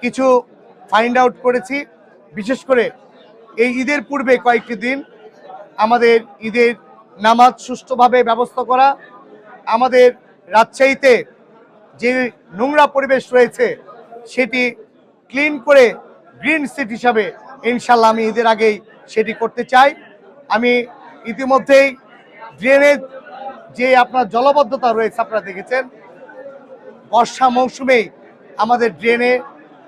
কিছু find out করেছি। বিশেষ করে এই ঈদের পূর্বে কয়েকটি দিন আমাদের ঈদের নামাজ সুষ্ঠুভাবে ব্যবস্থা করা, আমাদের রাজশাহীতে যে নোংরা পরিবেশ রয়েছে সেটি ক্লিন করে গ্রিন সিটি হিসাবে ইনশাল্লাহ আমি ঈদের আগেই সেটি করতে চাই। আমি ইতিমধ্যেই ড্রেনেজ যে আপনার জলবদ্ধতা রয়েছে আপনারা দেখেছেন, বর্ষা মৌসুমেই আমাদের ড্রেনে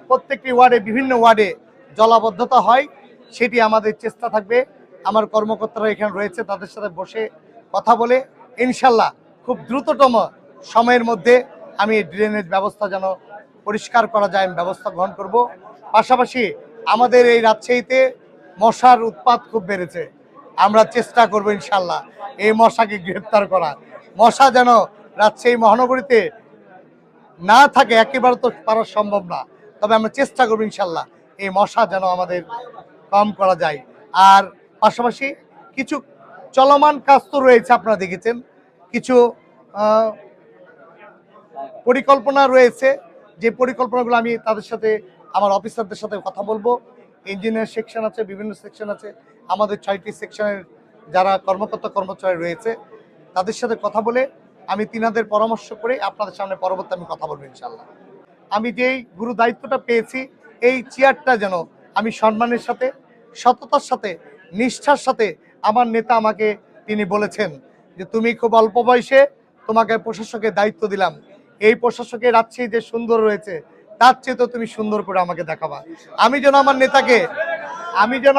প্রত্যেকটি ওয়ার্ডে বিভিন্ন ওয়ার্ডে জলাবদ্ধতা হয়। সেটি আমাদের চেষ্টা থাকবে, আমার কর্মকর্তারা এখানে রয়েছে তাদের সাথে বসে কথা বলে ইনশাল্লাহ খুব দ্রুততম সময়ের মধ্যে আমি ড্রেনেজ ব্যবস্থা যেন পরিষ্কার করা যায় আমি ব্যবস্থা গ্রহণ করব। পাশাপাশি আমাদের এই রাজশাহীতে মশার উৎপাত খুব বেড়েছে, আমরা চেষ্টা করব ইনশাল্লাহ এই মশাকে গ্রেফতার করা। মশা যেন রাজশাহী মহানগরীতে না থাকে একেবারে তো পারা সম্ভব না, তবে আমরা চেষ্টা করবো ইনশাল্লাহ এই মশা যেন আমাদের কম করা যায়। আর পাশাপাশি কিছু চলমান কাজ তো রয়েছে, আপনারা দেখেছেন কিছু পরিকল্পনা রয়েছে, যে পরিকল্পনাগুলো আমি তাদের সাথে আমার অফিসারদের সাথে কথা বলবো। ইঞ্জিনিয়ার সেকশন আছে, বিভিন্ন সেকশন আছে, আমাদের 6টি সেকশনের যারা কর্মকর্তা কর্মচারী রয়েছে তাদের সাথে কথা বলে আমি তিনাদের পরামর্শ করে আপনাদের সামনে পরবর্তী আমি কথা বলবো ইনশাল্লাহ। আমি যেই গুরু দায়িত্বটা পেয়েছি এই চেয়ারটা যেন আমি সম্মানের সাথে, সততার সাথে, নিষ্ঠার সাথে, আমার নেতা আমাকে তিনি বলেছেন যে তুমি খুব অল্প বয়সে তোমাকে প্রশাসকের দায়িত্ব দিলাম, এই প্রশাসকের রাজশাহী যে সুন্দর রয়েছে তার চেয়ে তো তুমি সুন্দর করে আমাকে দেখাবা। আমি যেন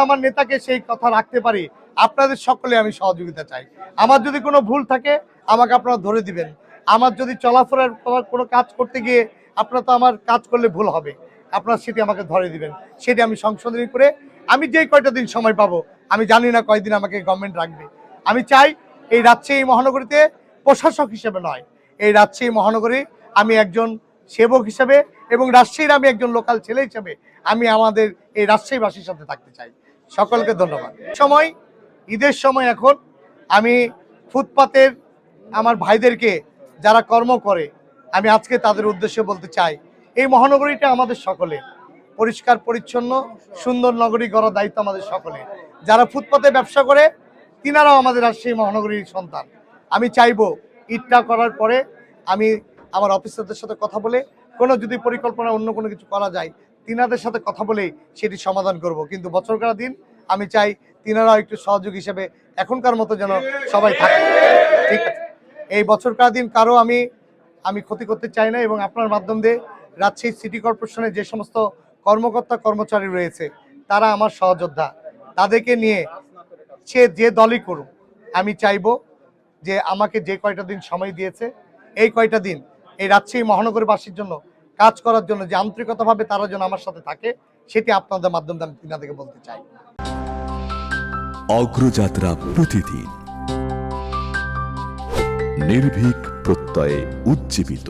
আমার নেতাকে সেই কথা রাখতে পারি, আপনাদের সকলে আমি সহযোগিতা চাই। আমার যদি কোনো ভুল থাকে আমাকে আপনারা ধরে দিবেন, আমার যদি চলাফেরার কোনো কাজ করতে গিয়ে আপনারা তো আমার কাজ করলে ভুল হবে, আপনারা সেটি আমাকে ধরে দিবেন, সেটি আমি সংশোধনী করে আমি যেই কয়টা দিন সময় পাবো, আমি জানি না কয়দিন আমাকে গভর্নমেন্ট রাখবে। আমি চাই এই রাজশাহী মহানগরীতে প্রশাসক হিসেবে নয়, এই রাজশাহী মহানগরী আমি একজন সেবক হিসেবে এবং রাজশাহীর আমি একজন লোকাল ছেলে হিসেবে আমি আমাদের এই রাজশাহীবাসীর সাথে থাকতে চাই। সকলকে ধন্যবাদ। সময় ঈদের সময় এখন আমি ফুটপাতের আমার ভাইদেরকে যারা কর্ম করে আমি আজকে তাদের উদ্দেশ্যে বলতে চাই, এই মহানগরীটা আমাদের সকলে, পরিষ্কার পরিচ্ছন্ন সুন্দর নগরী গড়ার দায়িত্ব আমাদের সকলে। যারা ফুটপাতে ব্যবসা করে তিনারাও আমাদের রাজশাহী মহানগরীর সন্তান। আমি চাইবো ঈদটা করার পরে আমি আমার অফিসারদের সাথে কথা বলে কোনো যদি পরিকল্পনা অন্য কোনো কিছু করা যায় তিনাদের সাথে কথা বলেই সেটি সমাধান করব। কিন্তু বছরকার দিন আমি চাই তিনারাও একটু সহযোগী হিসেবে এখনকার মতো যেন সবাই থাকে। ঠিক আছে, এই বছরকার দিন কারো আমি ক্ষতি করতে চাই না, এবং আপনার মাধ্যম দিয়ে রাজশাহী সিটি কর্পোরেশনের যে সমস্ত কর্মকর্তা কর্মচারী রয়েছে তারা আমার সহযোদ্ধা, তাদেরকে নিয়ে সে যে দলই করুক আমি চাইবো যে আমাকে যে কয়টা দিন সময় দিয়েছে এই কয়টা দিন এই রাজশাহী মহানগরবাসীর জন্য কাজ করার জন্য যে আন্তরিকতাভাবে তারা যেন আমার সাথে থাকে সেটি আপনাদের মাধ্যমে আমি তিনাদেরকে বলতে চাই। অগ্রযাত্রা প্রতিদিন নির্ভীক প্রত্যয়ে উজ্জীবিত।